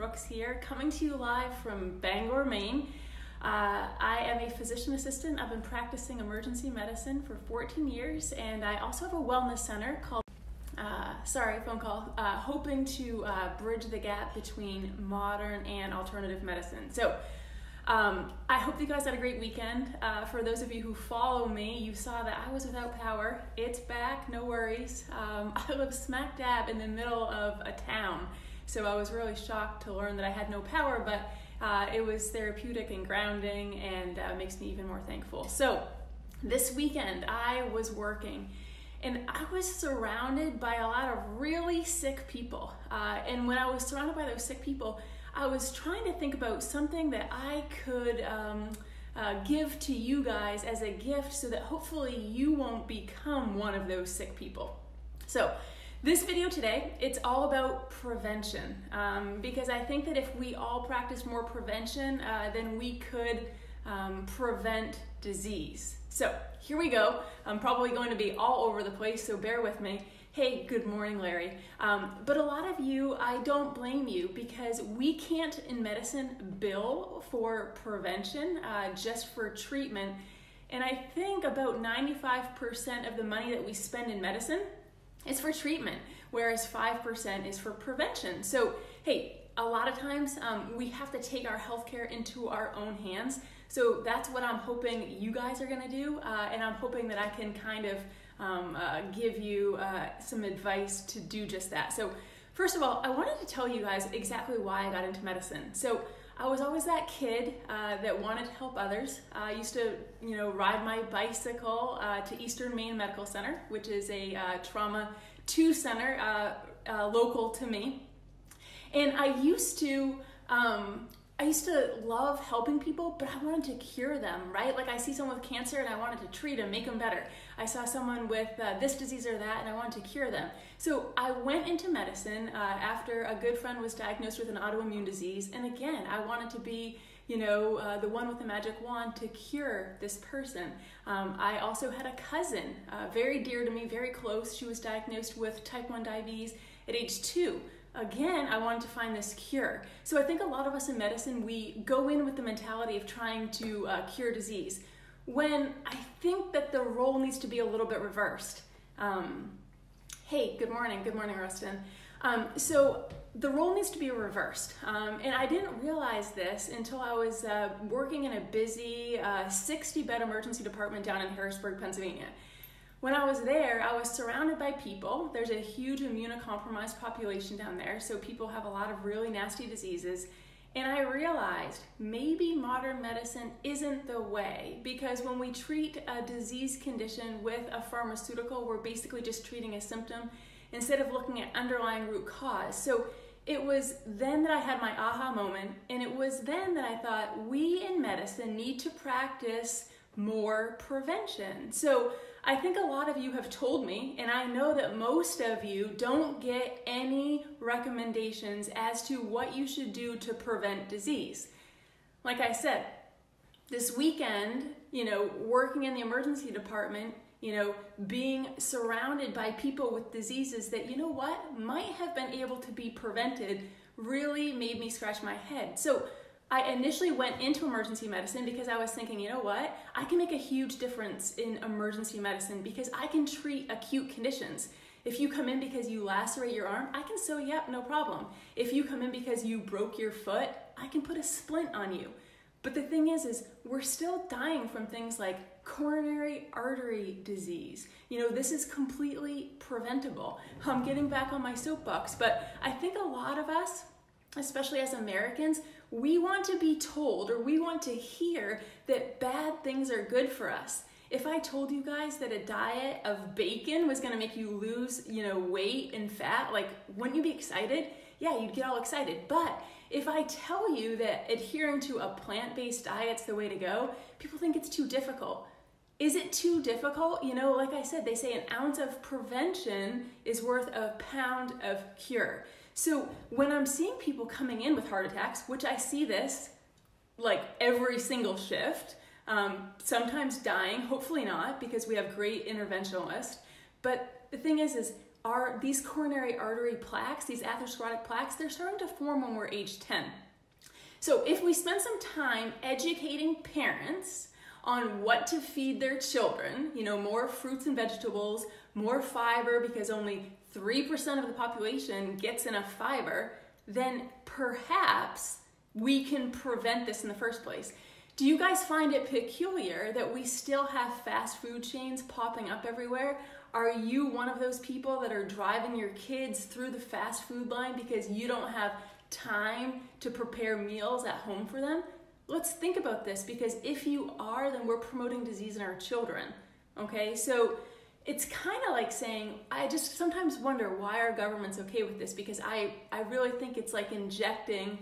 Brooks here, coming to you live from Bangor, Maine. I am a physician assistant. I've been practicing emergency medicine for 14 years, and I also have a wellness center called, hoping to bridge the gap between modern and alternative medicine. So I hope you guys had a great weekend. For those of you who follow me, you saw that I was without power. It's back, no worries. I live smack dab in the middle of a town, so I was really shocked to learn that I had no power, but it was therapeutic and grounding, and makes me even more thankful. So this weekend I was working, and I was surrounded by a lot of really sick people. And when I was surrounded by those sick people, I was trying to think about something that I could give to you guys as a gift so that hopefully you won't become one of those sick people. So this video today, it's all about prevention, because I think that if we all practice more prevention, then we could prevent disease. So here we go. I'm probably going to be all over the place, so bear with me. Hey, good morning, Larry. But a lot of you, I don't blame you, because we can't in medicine bill for prevention, just for treatment. And I think about 95% of the money that we spend in medicine is for treatment, whereas 5% is for prevention. So, hey, a lot of times we have to take our healthcare into our own hands. So that's what I'm hoping you guys are gonna do, and I'm hoping that I can kind of give you some advice to do just that. So first of all, I wanted to tell you guys exactly why I got into medicine. So I was always that kid that wanted to help others. I used to, ride my bicycle to Eastern Maine Medical Center, which is a trauma 2 center local to me. And I used to love helping people, but I wanted to cure them, right? Like I see someone with cancer and I wanted to treat them, make them better. I saw someone with this disease or that and I wanted to cure them. So I went into medicine after a good friend was diagnosed with an autoimmune disease. And again, I wanted to be, the one with the magic wand to cure this person. I also had a cousin, very dear to me, very close. She was diagnosed with type 1 diabetes at age 2. Again, I wanted to find this cure. So I think a lot of us in medicine, we go in with the mentality of trying to cure disease, when I think that the role needs to be a little bit reversed. Hey, good morning, Rustin. So the role needs to be reversed. And I didn't realize this until I was working in a busy 60-bed emergency department down in Harrisburg, Pennsylvania. When I was there, I was surrounded by people. There's a huge immunocompromised population down there, so people have a lot of really nasty diseases. And I realized maybe modern medicine isn't the way, because when we treat a disease condition with a pharmaceutical, we're basically just treating a symptom instead of looking at underlying root cause. So it was then that I had my aha moment, and it was then that I thought we in medicine need to practice more prevention. So I think a lot of you have told me, and I know that most of you don't get any recommendations as to what you should do to prevent disease. Like I said, this weekend, working in the emergency department, being surrounded by people with diseases that, might have been able to be prevented, really made me scratch my head. So I initially went into emergency medicine because I was thinking, I can make a huge difference in emergency medicine because I can treat acute conditions. If you come in because you lacerate your arm, I can sew you up, no problem. If you come in because you broke your foot, I can put a splint on you. But the thing is we're still dying from things like coronary artery disease. This is completely preventable. I'm getting back on my soapbox, but I think a lot of us, especially as Americans, we want to be told, or we want to hear, that bad things are good for us. If I told you guys that a diet of bacon was gonna make you lose, weight and fat, wouldn't you be excited? Yeah, you'd get all excited. But if I tell you that adhering to a plant-based diet's the way to go, people think it's too difficult. Is it too difficult? Like I said, they say an ounce of prevention is worth a pound of cure. So when I'm seeing people coming in with heart attacks, which I see this like every single shift, sometimes dying, hopefully not, because we have great interventionalists. But the thing is these coronary artery plaques, these atherosclerotic plaques, they're starting to form when we're age 10. So if we spend some time educating parents on what to feed their children, more fruits and vegetables, more fiber, because only 3% of the population gets enough fiber, then perhaps we can prevent this in the first place. Do you guys find it peculiar that we still have fast food chains popping up everywhere? Are you one of those people that are driving your kids through the fast food line because you don't have time to prepare meals at home for them? Let's think about this, because if you are, then we're promoting disease in our children, okay? So it's kind of like saying, I just sometimes wonder why our government's okay with this, because I really think it's like injecting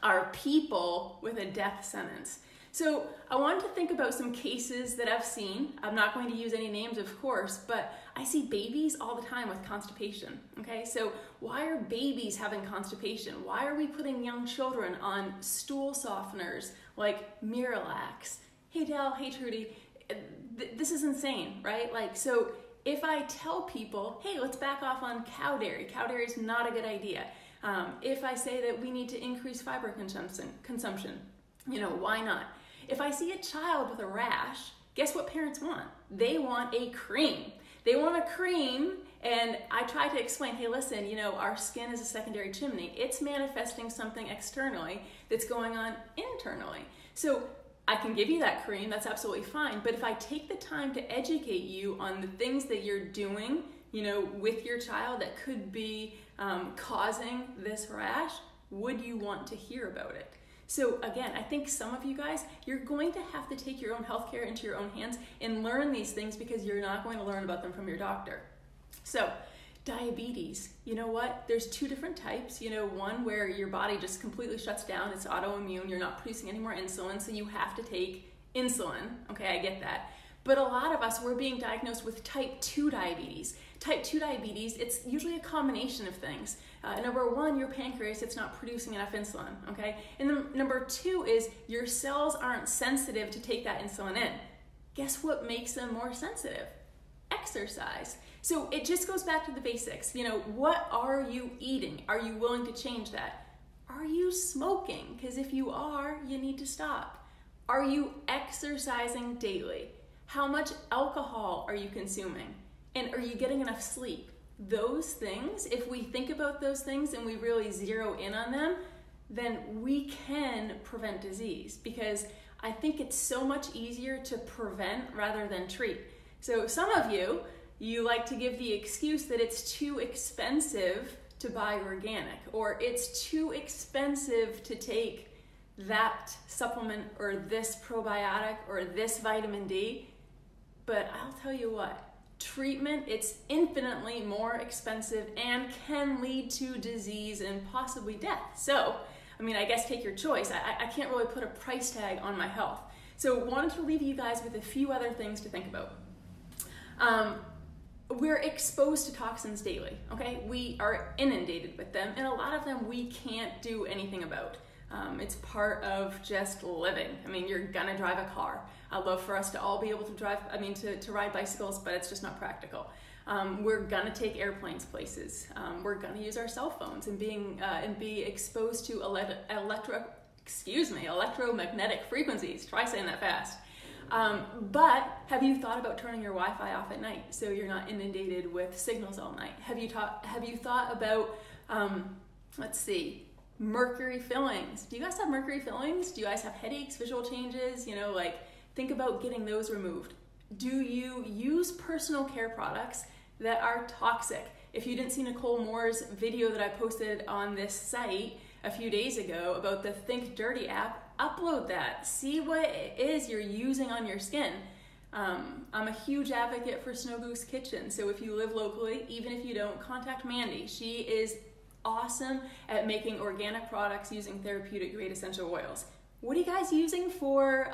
our people with a death sentence. So I wanted to think about some cases that I've seen. I'm not going to use any names, of course, but I see babies all the time with constipation, okay? So why are babies having constipation? Why are we putting young children on stool softeners like Miralax? Hey Dell, hey Trudy, this is insane, right? Like, so if I tell people, hey, let's back off on cow dairy is not a good idea. If I say that we need to increase fiber consumption, why not? If I see a child with a rash, guess what parents want? They want a cream. They want a cream, and I try to explain, hey, listen, our skin is a secondary chimney. It's manifesting something externally that's going on internally. So I can give you that cream, that's absolutely fine, but if I take the time to educate you on the things that you're doing, with your child that could be causing this rash, would you want to hear about it? So again, I think some of you guys, you're going to have to take your own healthcare into your own hands and learn these things, because you're not going to learn about them from your doctor. So diabetes, you know what? There's two different types. One where your body just completely shuts down, it's autoimmune, you're not producing any more insulin, so you have to take insulin. Okay, I get that. But a lot of us, we're being diagnosed with type 2 diabetes. Type 2 diabetes, it's usually a combination of things. Number one, your pancreas, it's not producing enough insulin, okay? And then number two is your cells aren't sensitive to take that insulin in. Guess what makes them more sensitive? Exercise. So it just goes back to the basics. What are you eating? Are you willing to change that? Are you smoking? Because if you are, you need to stop. Are you exercising daily? How much alcohol are you consuming? And are you getting enough sleep? Those things, if we think about those things and we really zero in on them, then we can prevent disease, because I think it's so much easier to prevent rather than treat. So some of you like to give the excuse that it's too expensive to buy organic, or it's too expensive to take that supplement or this probiotic or this vitamin D. But I'll tell you what, treatment, it's infinitely more expensive and can lead to disease and possibly death. So, I guess take your choice. I can't really put a price tag on my health. So wanted to leave you guys with a few other things to think about. We're exposed to toxins daily, okay? We are inundated with them, and a lot of them we can't do anything about. It's part of just living. You're gonna drive a car. I'd love for us to all be able to drive, to ride bicycles, but it's just not practical. We're gonna take airplanes places. We're gonna use our cell phones and be exposed to electromagnetic frequencies. Try saying that fast. But have you thought about turning your Wi-Fi off at night so you're not inundated with signals all night? Have you thought about, mercury fillings? Do you guys have mercury fillings? Do you guys have headaches, visual changes? Think about getting those removed. Do you use personal care products that are toxic? If you didn't see Nicole Moore's video that I posted on this site a few days ago about the Think Dirty app, upload that. See what it is you're using on your skin. I'm a huge advocate for Snow Goose Kitchen, so if you live locally, even if you don't, contact Mandy. She is awesome at making organic products using therapeutic grade essential oils. What are you guys using for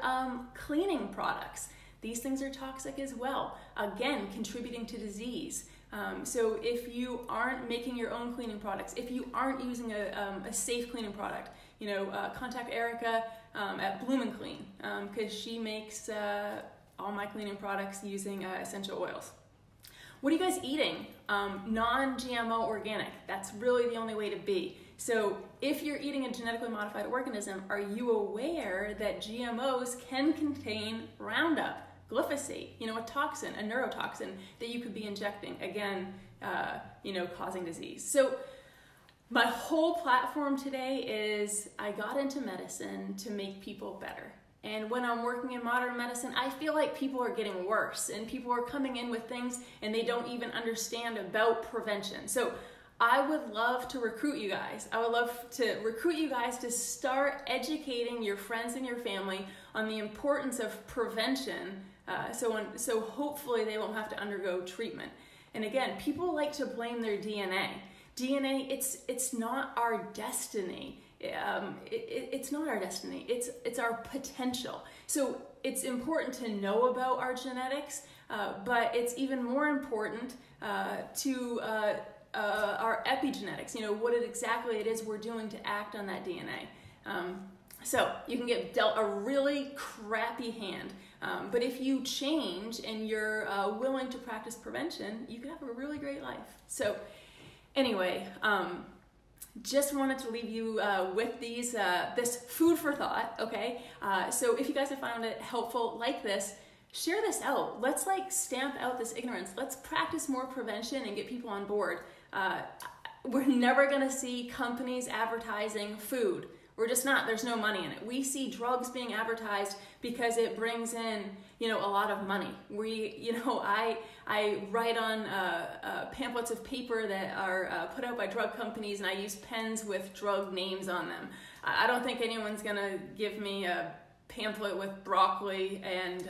cleaning products? These things are toxic as well, again, contributing to disease. So if you aren't making your own cleaning products, if you aren't using a safe cleaning product, contact Erica at Bloom & Clean, because she makes all my cleaning products using essential oils. What are you guys eating? Non-GMO organic. That's really the only way to be. So if you're eating a genetically modified organism, are you aware that GMOs can contain Roundup, glyphosate, a toxin, a neurotoxin that you could be injecting, again, causing disease. So my whole platform today is I got into medicine to make people better. And when I'm working in modern medicine, I feel like people are getting worse and people are coming in with things and they don't even understand about prevention. So I would love to recruit you guys. I would love to recruit you guys to start educating your friends and your family on the importance of prevention, so hopefully they won't have to undergo treatment. And again, people like to blame their DNA. DNA, it's not our destiny. It's not our destiny. It's our potential. So it's important to know about our genetics, but it's even more important to our epigenetics, what exactly it is we're doing to act on that DNA. So you can get dealt a really crappy hand, but if you change and you're willing to practice prevention, you can have a really great life. So anyway, just wanted to leave you with this food for thought, okay? So if you guys have found it helpful like this, share this out. Let's stamp out this ignorance. Let's practice more prevention and get people on board. We're never gonna see companies advertising food. We're just not. There's no money in it. We see drugs being advertised because it brings in, a lot of money. I write on pamphlets of paper that are put out by drug companies, and I use pens with drug names on them. I don't think anyone's gonna give me a pamphlet with broccoli and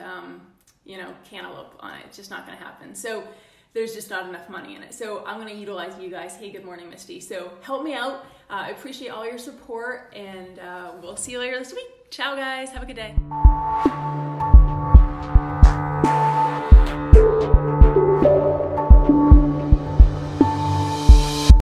cantaloupe on it. It's just not gonna happen. So there's just not enough money in it. So I'm gonna utilize you guys. Hey, good morning, Misty. So help me out. I appreciate all your support, and we'll see you later this week. Ciao, guys. Have a good day.